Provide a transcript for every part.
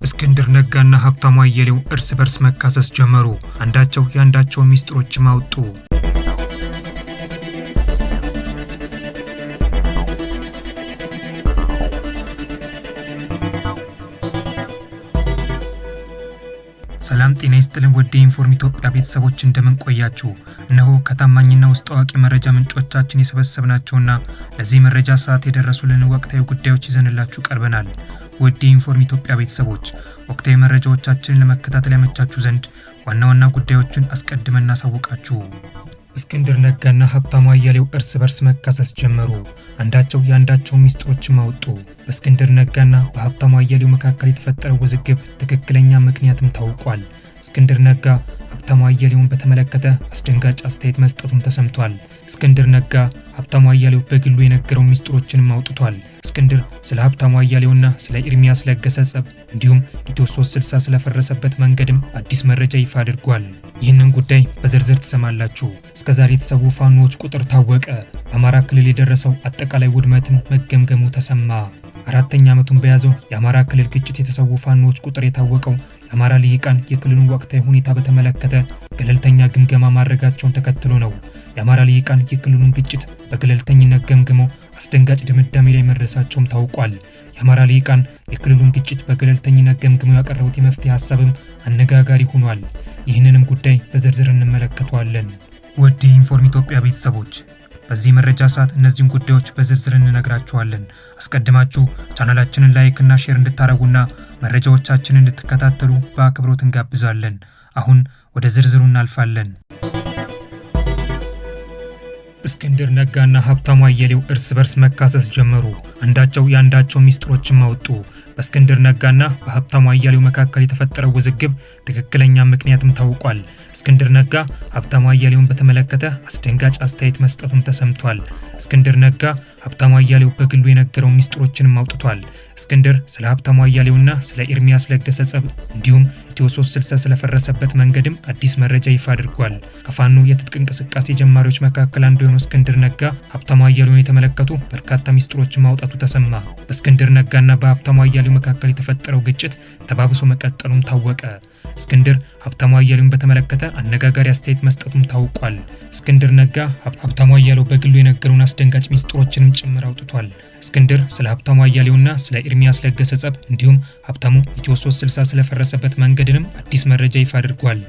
እስክንድር ነጋና ሀብታሙ አያሌው እርስ በርስ መካሰስ ጀመሩ። አንዳቸው ያንዳቸው ሚስጥሮች ማውጡ። ሰላም ጤና ይስጥልን ወደ ኢንፎርም ኢትዮጵያ ቤተሰቦች እንደምን ቆያችሁ? እነሆ ከታማኝና ውስጥ አዋቂ መረጃ ምንጮቻችን የሰበሰብናቸውና ለዚህ መረጃ ሰዓት የደረሱልን ወቅታዊ ጉዳዮች ይዘንላችሁ ቀርበናል። ወደ ኢንፎርም ኢትዮጵያ ቤተሰቦች ወቅታዊ መረጃዎቻችንን ለመከታተል ያመቻችሁ ዘንድ ዋና ዋና ጉዳዮችን አስቀድመን እናሳውቃችሁ። እስክንድር ነጋና ሀብታሙ አያሌው እርስ በርስ መካሰስ ጀመሩ። አንዳቸው ያንዳቸው ሚስጥሮች ማውጡ። በእስክንድር ነጋና በሀብታሙ አያሌው መካከል የተፈጠረው ውዝግብ ትክክለኛ ምክንያትም ታውቋል። እስክንድር ነጋ ሀብታሙ አያሌውን በተመለከተ አስደንጋጭ አስተያየት መስጠቱም ተሰምቷል። እስክንድር ነጋ ሀብታሙ አያሌው በግሉ የነገረው ሚስጥሮችንም አውጥቷል። እስክንድር ስለ ሀብታሙ አያሌውና ስለ ኤርሚያስ ለገሰ ጸብ እንዲሁም ኢትዮ 360 ስለፈረሰበት መንገድም አዲስ መረጃ ይፋ አድርጓል። ይህንን ጉዳይ በዝርዝር ትሰማላችሁ። እስከዛሬ የተሰዉ ፋኖዎች ቁጥር ታወቀ። በአማራ ክልል የደረሰው አጠቃላይ ውድመትም መገምገሙ ተሰማ። አራተኛ ዓመቱን በያዘው የአማራ ክልል ግጭት የተሰዉ ፋኖዎች ቁጥር የታወቀው የአማራ ልሂቃን የክልሉን ወቅታዊ ሁኔታ በተመለከተ ገለልተኛ ግምገማ ማድረጋቸውን ተከትሎ ነው። የአማራ ልሂቃን የክልሉን ግጭት በገለልተኝነት ገምግመው አስደንጋጭ ድምዳሜ ላይ መድረሳቸውም ታውቋል። የአማራ ልሂቃን የክልሉን ግጭት በገለልተኝነት ገምግመው ያቀረቡት የመፍትሄ ሀሳብም አነጋጋሪ ሆኗል። ይህንንም ጉዳይ በዝርዝር እንመለከተዋለን። ውድ ኢንፎርም ኢትዮጵያ ቤተሰቦች በዚህ መረጃ ሰዓት እነዚህን ጉዳዮች በዝርዝር እንነግራችኋለን። አስቀድማችሁ ቻናላችንን ላይክ እና ሼር እንድታረጉና መረጃዎቻችንን እንድትከታተሉ በአክብሮት እንጋብዛለን። አሁን ወደ ዝርዝሩ እናልፋለን። እስክንድር ነጋና ሀብታሙ አያሌው እርስ በርስ መካሰስ ጀመሩ። አንዳቸው ያንዳቸው ሚስጥሮችን ማውጡ። በእስክንድር ነጋና በሀብታሙ አያሌው መካከል የተፈጠረው ውዝግብ ትክክለኛ ምክንያትም ታውቋል። እስክንድር ነጋ ሀብታሙ አያሌውን በተመለከተ አስደንጋጭ አስተያየት መስጠቱም ተሰምቷል። እስክንድር ነጋ ሀብታሙ አያሌው በግሉ የነገረው ሚስጥሮችንም አውጥቷል። እስክንድር ስለ ሀብታሙ አያሌውና ስለ ኤርሚያስ ለገሰ ጸብ እንዲሁም ኢትዮ 360 ስለፈረሰበት መንገድም አዲስ መረጃ ይፋ አድርጓል። ከፋኖ የትጥቅ እንቅስቃሴ ጀማሪዎች መካከል አንዱ የሆነው እስክንድር ነጋ ሀብታሙ አያሌውን የተመለከቱ በርካታ ሚስጥሮችን ማውጣቱ ተሰማ። በእስክንድር ነጋና በሀብታሙ አያሌው መካከል የተፈጠረው ግጭት ተባብሶ መቀጠሉም ታወቀ። እስክንድር ሀብታሙ አያሌውን በተመለከተ አነጋጋሪ አስተያየት መስጠቱም ታውቋል። እስክንድር ነጋ ሀብታሙ አያሌው በግሉ የነገረውን አስደንጋጭ ሚስጥሮችንም ጭምር አውጥቷል። እስክንድር ስለ ሀብታሙ አያሌውና ስለ ኤርሚያስ ለገሰ ጸብ እንዲሁም ሀብታሙ ኢትዮ 360 ስለፈረሰበት መንገድንም አዲስ መረጃ ይፋ አድርጓል።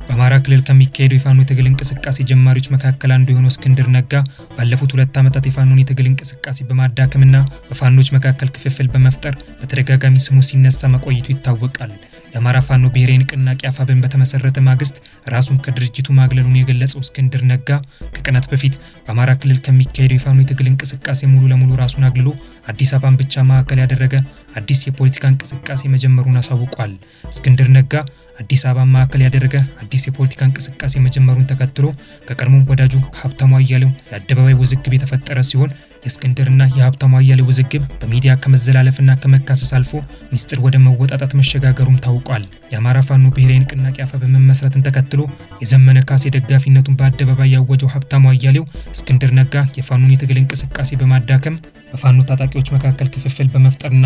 በአማራ ክልል ከሚካሄደው የፋኖ የትግል እንቅስቃሴ ጀማሪዎች መካከል አንዱ የሆነው እስክንድር ነጋ ባለፉት 2 ዓመታት የፋኖን የትግል እንቅስቃሴ በማዳከምና በፋኖች መካከል ክፍፍል በመፍጠር በተደጋጋሚ ስሙ ሲነሳ መቆየቱ ይታወቃል። የአማራ ፋኖ ብሔራዊ ንቅናቄ አፋብን በተመሰረተ ማግስት ራሱን ከድርጅቱ ማግለሉን የገለጸው እስክንድር ነጋ ከቀናት በፊት በአማራ ክልል ከሚካሄደው የፋኖ የትግል እንቅስቃሴ ሙሉ ለሙሉ ራሱን አግልሎ አዲስ አበባን ብቻ ማዕከል ያደረገ አዲስ የፖለቲካ እንቅስቃሴ መጀመሩን አሳውቋል። እስክንድር ነጋ አዲስ አበባ ማዕከል ያደረገ አዲስ የፖለቲካ እንቅስቃሴ መጀመሩን ተከትሎ ከቀድሞ ወዳጁ ከሀብታሙ አያሌው የአደባባይ ውዝግብ የተፈጠረ ሲሆን የእስክንድርና የሀብታሙ አያሌው ውዝግብ በሚዲያ ከመዘላለፍና ከመካሰስ አልፎ ሚስጥር ወደ መወጣጣት መሸጋገሩም ታውቋል። የአማራ ፋኖ ብሔራዊ ንቅናቄ አፋብን መመስረትን ተከትሎ የዘመነ ካሴ ደጋፊነቱን በአደባባይ ያወጀው ሀብታሙ አያሌው እስክንድር ነጋ የፋኖን የትግል እንቅስቃሴ በማዳከም በፋኖ ታጣቂዎች መካከል ክፍፍል በመፍጠርና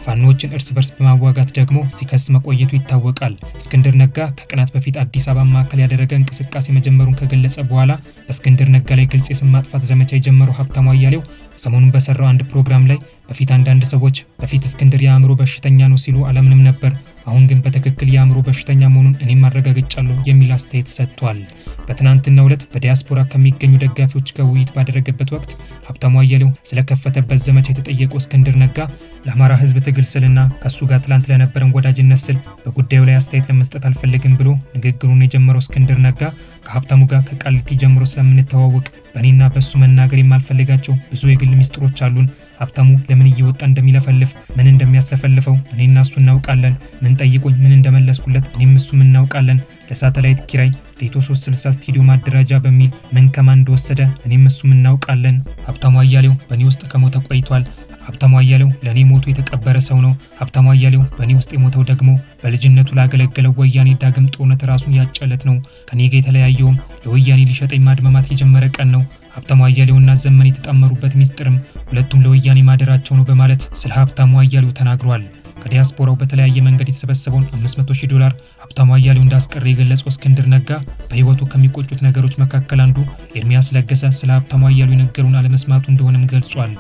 ፋኖዎችን እርስ በርስ በማዋጋት ደግሞ ሲከስ መቆየቱ ይታወቃል። እስክንድር ነጋ ከቀናት በፊት አዲስ አበባ ማዕከል ያደረገ እንቅስቃሴ መጀመሩን ከገለጸ በኋላ በእስክንድር ነጋ ላይ ግልጽ የስም ማጥፋት ዘመቻ የጀመረው ሀብታሙ አያሌው ሰሞኑን በሰራው አንድ ፕሮግራም ላይ በፊት አንዳንድ ሰዎች በፊት እስክንድር የአእምሮ በሽተኛ ነው ሲሉ አላምንም ነበር፣ አሁን ግን በትክክል የአእምሮ በሽተኛ መሆኑን እኔም አረጋግጫለሁ የሚል አስተያየት ሰጥቷል። በትናንትናው ዕለት በዲያስፖራ ከሚገኙ ደጋፊዎች ጋር ውይይት ባደረገበት ወቅት ሀብታሙ አያሌው ስለከፈተበት ዘመቻ የተጠየቀው እስክንድር ነጋ ለአማራ ሕዝብ ትግል ስልና ከሱ ጋር ትላንት ለነበረን ወዳጅነት ስል በጉዳዩ ላይ አስተያየት ለመስጠት አልፈልግም ብሎ ንግግሩን የጀመረው እስክንድር ነጋ ከሀብታሙ ጋር ከቃሊቲ ጀምሮ ስለምንተዋወቅ በእኔና በሱ መናገር የማልፈልጋቸው ብዙ የግል ሚስጥሮች አሉን። ሀብታሙ ለምን እየወጣ እንደሚለፈልፍ ምን እንደሚያስለፈልፈው እኔና እሱ እናውቃለን። ምን ጠይቆኝ ምን እንደመለስኩለት እኔም እሱም እናውቃለን። ለሳተላይት ኪራይ ለኢትዮ 360 ስቱዲዮ ማደራጃ በሚል ምን ከማን እንደወሰደ እኔም እሱም እናውቃለን። ሀብታሙ አያሌው በእኔ ውስጥ ከሞተ ቆይቷል። ሀብታሙ አያሌው ለእኔ ሞቱ የተቀበረ ሰው ነው። ሀብታሙ አያሌው በእኔ ውስጥ የሞተው ደግሞ በልጅነቱ ላገለገለው ወያኔ ዳግም ጦርነት ራሱን ያጨለት ነው። ከኔ ጋር የተለያየውም ለወያኔ ሊሸጠኝ ማድመማት የጀመረ ቀን ነው። ሀብታሙ አያሌውና ዘመን የተጣመሩበት ሚስጥርም ሁለቱም ለወያኔ ማደራቸው ነው በማለት ስለ ሀብታሙ አያሌው ተናግሯል። ከዲያስፖራው በተለያየ መንገድ የተሰበሰበውን $500,000 ሀብታሙ አያሌው እንዳስቀረ የገለጸው እስክንድር ነጋ በህይወቱ ከሚቆጩት ነገሮች መካከል አንዱ ኤርሚያስ ለገሰ ስለ ሀብታሙ አያሌው የነገሩን አለመስማቱ እንደሆነም ገልጿል።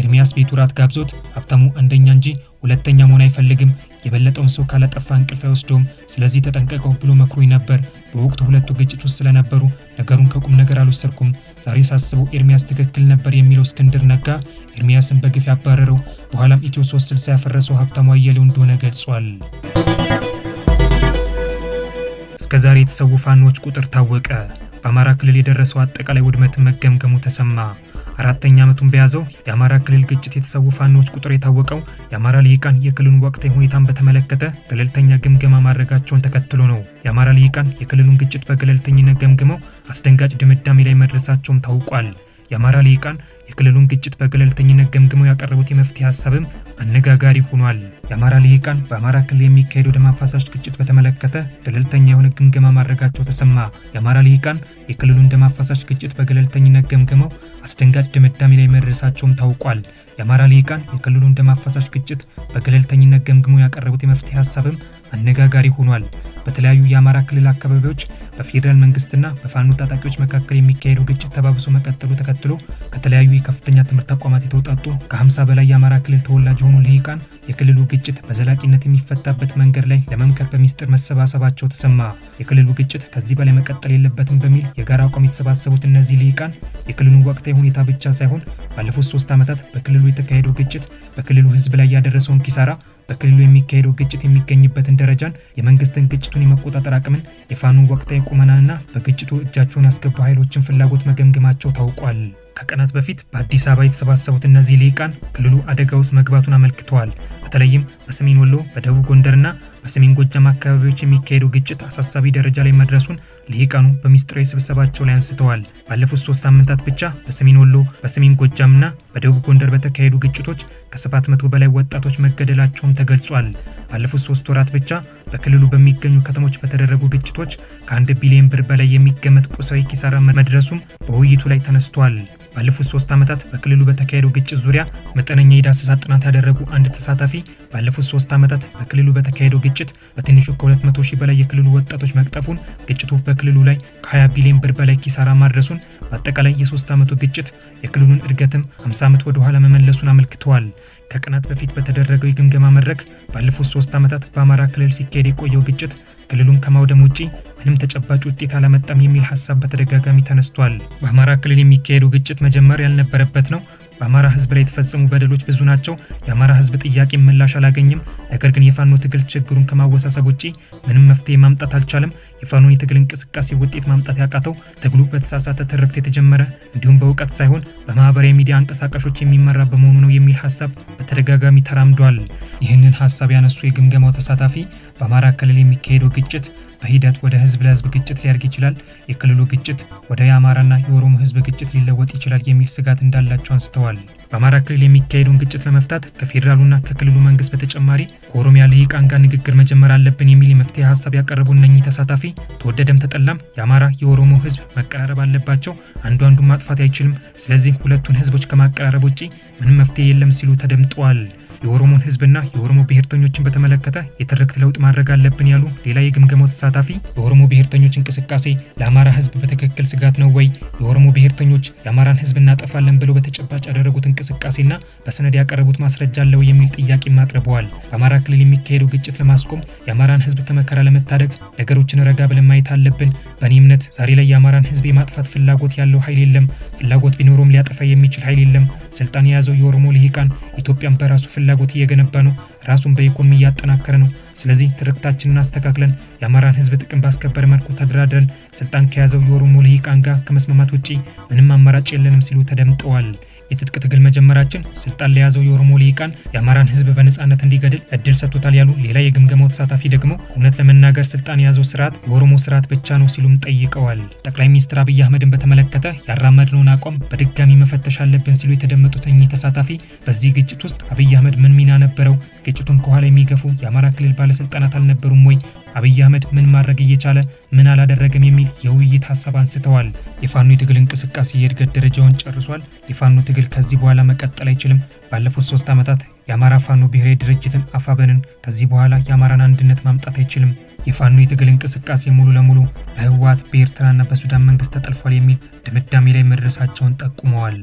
ኤርሚያስ ቤቱ ራት ጋብዞት ሀብታሙ አንደኛ እንጂ ሁለተኛ መሆን አይፈልግም፣ የበለጠውን ሰው ካላጠፋ እንቅልፍ አይወስደውም፣ ስለዚህ ተጠንቀቀው ብሎ መክሮኝ ነበር። በወቅቱ ሁለቱ ግጭት ውስጥ ስለነበሩ ነገሩን ከቁም ነገር አልወሰድኩም። ዛሬ ሳስበው ኤርሚያስ ትክክል ነበር የሚለው እስክንድር ነጋ ኤርሚያስን በግፍ ያባረረው በኋላም ኢትዮ 360 ያፈረሰው ሀብታሙ አያሌው እንደሆነ ገልጿል። እስከዛሬ የተሰዉ ፋኖች ቁጥር ታወቀ። በአማራ ክልል የደረሰው አጠቃላይ ውድመት መገምገሙ ተሰማ። አራተኛ ዓመቱን በያዘው የአማራ ክልል ግጭት የተሰዉ ፋኖች ቁጥር የታወቀው የአማራ ልሂቃን የክልሉን ወቅታዊ ሁኔታን በተመለከተ ገለልተኛ ግምገማ ማድረጋቸውን ተከትሎ ነው። የአማራ ልሂቃን የክልሉን ግጭት በገለልተኝነት ገምግመው አስደንጋጭ ድምዳሜ ላይ መድረሳቸውም ታውቋል። የአማራ ልሂቃን የክልሉን ግጭት በገለልተኝነት ገምግመው ያቀረቡት የመፍትሄ ሐሳብም አነጋጋሪ ሆኗል። የአማራ ልሂቃን በአማራ ክልል የሚካሄደው ደም አፋሳሽ ግጭት በተመለከተ ገለልተኛ የሆነ ግምገማ ማድረጋቸው ተሰማ። የአማራ ልሂቃን የክልሉን ደም አፋሳሽ ግጭት በገለልተኝነት ገምግመው አስደንጋጭ ድምዳሜ ላይ መድረሳቸውም ታውቋል። የአማራ ልሂቃን የክልሉን ደም አፋሳሽ ግጭት በገለልተኝነት ገምግመው ያቀረቡት የመፍትሄ ሐሳብም አነጋጋሪ ሆኗል። በተለያዩ የአማራ ክልል አካባቢዎች በፌዴራል መንግስትና በፋኖ ታጣቂዎች መካከል የሚካሄደው ግጭት ተባብሶ መቀጠሉ ተከትሎ ከተለያዩ የከፍተኛ ትምህርት ተቋማት የተውጣጡ ከ50 በላይ የአማራ ክልል ተወላጅ የሆኑ ልሂቃን የክልሉ ግጭት በዘላቂነት የሚፈታበት መንገድ ላይ ለመምከር በሚስጥር መሰባሰባቸው ተሰማ። የክልሉ ግጭት ከዚህ በላይ መቀጠል የለበትም በሚል የጋራ አቋም የተሰባሰቡት እነዚህ ልሂቃን የክልሉን ወቅታዊ ሁኔታ ብቻ ሳይሆን ባለፉት 3 ዓመታት በክልሉ የተካሄደው ግጭት በክልሉ ህዝብ ላይ ያደረሰውን ኪሳራ፣ በክልሉ የሚካሄደው ግጭት የሚገኝበትን ደረጃን፣ የመንግስትን ግጭቱን የመቆጣጠር አቅምን፣ የፋኖን ወቅታዊ ቁመናና በግጭቱ እጃቸውን ያስገቡ ኃይሎችን ፍላጎት መገምገማቸው ታውቋል። ከቀናት በፊት በአዲስ አበባ የተሰባሰቡት እነዚህ ልሂቃን ክልሉ አደጋ ውስጥ መግባቱን አመልክተዋል። በተለይም በሰሜን ወሎ፣ በደቡብ ጎንደርና በሰሜን ጎጃም አካባቢዎች የሚካሄደው ግጭት አሳሳቢ ደረጃ ላይ መድረሱን ልሂቃኑ በሚስጥራዊ ስብሰባቸው ላይ አንስተዋል። ባለፉት 3 ሳምንታት ብቻ በሰሜን ወሎ፣ በሰሜን ጎጃምና በደቡብ ጎንደር በተካሄዱ ግጭቶች ከ700 በላይ ወጣቶች መገደላቸውም ተገልጿል። ባለፉት 3 ወራት ብቻ በክልሉ በሚገኙ ከተሞች በተደረጉ ግጭቶች ከ1 ቢሊዮን ብር በላይ የሚገመት ቁሳዊ ኪሳራ መድረሱም በውይይቱ ላይ ተነስቷል። ባለፉት 3 ዓመታት በክልሉ በተካሄደው ግጭት ዙሪያ መጠነኛ የዳሰሳ ጥናት ያደረጉ አንድ ተሳታፊ ባለፉት 3 ዓመታት በክልሉ በተካሄደው ግጭት በትንሹ ከ200,000 በላይ የክልሉ ወጣቶች መቅጠፉን፣ ግጭቱ በክልሉ ላይ ከ20 ቢሊዮን ብር በላይ ኪሳራ ማድረሱን፣ በአጠቃላይ የ3 ዓመቱ ግጭት የክልሉን እድገትም 50 ዓመት ወደ ኋላ መመለሱን አመልክተዋል። ከቀናት በፊት በተደረገው የግምገማ መድረክ ባለፉት 3 ዓመታት በአማራ ክልል ሲካሄድ የቆየው ግጭት ክልሉን ከማውደም ውጪ ምንም ተጨባጭ ውጤት አላመጣም የሚል ሐሳብ በተደጋጋሚ ተነስቷል። በአማራ ክልል የሚካሄደው ግጭት መጀመር ያልነበረበት ነው። በአማራ ህዝብ ላይ የተፈጸሙ በደሎች ብዙ ናቸው። የአማራ ህዝብ ጥያቄ ምላሽ አላገኘም። ነገር ግን የፋኖ ትግል ችግሩን ከማወሳሰብ ውጪ ምንም መፍትሄ ማምጣት አልቻለም። የፋኖን የትግል እንቅስቃሴ ውጤት ማምጣት ያቃተው ትግሉ በተሳሳተ ትርክት የተጀመረ እንዲሁም በእውቀት ሳይሆን በማህበራዊ ሚዲያ አንቀሳቃሾች የሚመራ በመሆኑ ነው የሚል ሐሳብ በተደጋጋሚ ተራምዷል። ይህንን ሐሳብ ያነሱ የግምገማው ተሳታፊ በአማራ ክልል የሚካሄደው ግጭት በሂደት ወደ ህዝብ ለህዝብ ግጭት ሊያድግ ይችላል፣ የክልሉ ግጭት ወደ የአማራና የኦሮሞ ህዝብ ግጭት ሊለወጥ ይችላል የሚል ስጋት እንዳላቸው አንስተዋል። በአማራ ክልል የሚካሄደውን ግጭት ለመፍታት ከፌዴራሉና ከክልሉ መንግስት በተጨማሪ ከኦሮሚያ ልሂቃን ጋር ንግግር መጀመር አለብን የሚል የመፍትሄ ሐሳብ ያቀረቡ እነኚህ ተሳታፊ ተወደደም ተጠላም የአማራ የኦሮሞ ህዝብ መቀራረብ አለባቸው፣ አንዱን ማጥፋት አይችልም፣ ስለዚህ ሁለቱን ህዝቦች ከማቀራረብ ውጪ ምንም መፍትሄ የለም ሲሉ ተደምጠዋል። የኦሮሞን ህዝብና የኦሮሞ ብሔርተኞችን በተመለከተ የትርክት ለውጥ ማድረግ አለብን ያሉ ሌላ የግምገማው ተሳታፊ የኦሮሞ ብሔርተኞች እንቅስቃሴ ለአማራ ህዝብ በትክክል ስጋት ነው ወይ? የኦሮሞ ብሔርተኞች የአማራን ህዝብ እናጠፋለን ብለው በተጨባጭ ያደረጉት እንቅስቃሴና በሰነድ ያቀረቡት ማስረጃ አለው የሚል ጥያቄም አቅርበዋል። በአማራ ክልል የሚካሄደው ግጭት ለማስቆም የአማራን ህዝብ ከመከራ ለመታደግ ነገሮችን ረጋ ብለን ማየት አለብን። በእኔ እምነት ዛሬ ላይ የአማራን ህዝብ የማጥፋት ፍላጎት ያለው ኃይል የለም። ፍላጎት ቢኖረውም ሊያጠፋ የሚችል ኃይል የለም። ስልጣን የያዘው የኦሮሞ ልሂቃን ኢትዮጵያን በራሱ ፍላጎት እየገነባ ነው፣ ራሱን በኢኮኖሚ እያጠናከረ ነው። ስለዚህ ትርክታችንን አስተካክለን የአማራን ህዝብ ጥቅም ባስከበረ መልኩ ተደራድረን ስልጣን ከያዘው የኦሮሞ ልሂቃን ጋር ከመስማማት ውጪ ምንም አማራጭ የለንም ሲሉ ተደምጠዋል። የትጥቅ ትግል መጀመራችን ስልጣን ለያዘው የኦሮሞ ልሂቃን የአማራን ህዝብ በነጻነት እንዲገድል እድል ሰጥቶታል ያሉ ሌላ የግምገማው ተሳታፊ ደግሞ እውነት ለመናገር ስልጣን የያዘው ስርዓት የኦሮሞ ስርዓት ብቻ ነው ሲሉም ጠይቀዋል። ጠቅላይ ሚኒስትር አብይ አህመድን በተመለከተ ያራመድነውን አቋም በድጋሚ መፈተሽ አለብን ሲሉ የተደመጡት እኚህ ተሳታፊ በዚህ ግጭት ውስጥ አብይ አህመድ ምን ሚና ነበረው? ግጭቱን ከኋላ የሚገፉ የአማራ ክልል ባለስልጣናት አልነበሩም ወይ? አብይ አህመድ ምን ማድረግ እየቻለ ምን አላደረገም የሚል የውይይት ሐሳብ አንስተዋል። የፋኖ የትግል እንቅስቃሴ የእድገት ደረጃውን ጨርሷል። የፋኖ ትግል ከዚህ በኋላ መቀጠል አይችልም። ባለፉት 3 ዓመታት የአማራ ፋኖ ብሔራዊ ድርጅትን አፋብኃንን ከዚህ በኋላ የአማራን አንድነት ማምጣት አይችልም፣ የፋኖ የትግል እንቅስቃሴ ሙሉ ለሙሉ በህወሓት በኤርትራና በሱዳን መንግስት ተጠልፏል የሚል ድምዳሜ ላይ መድረሳቸውን ጠቁመዋል።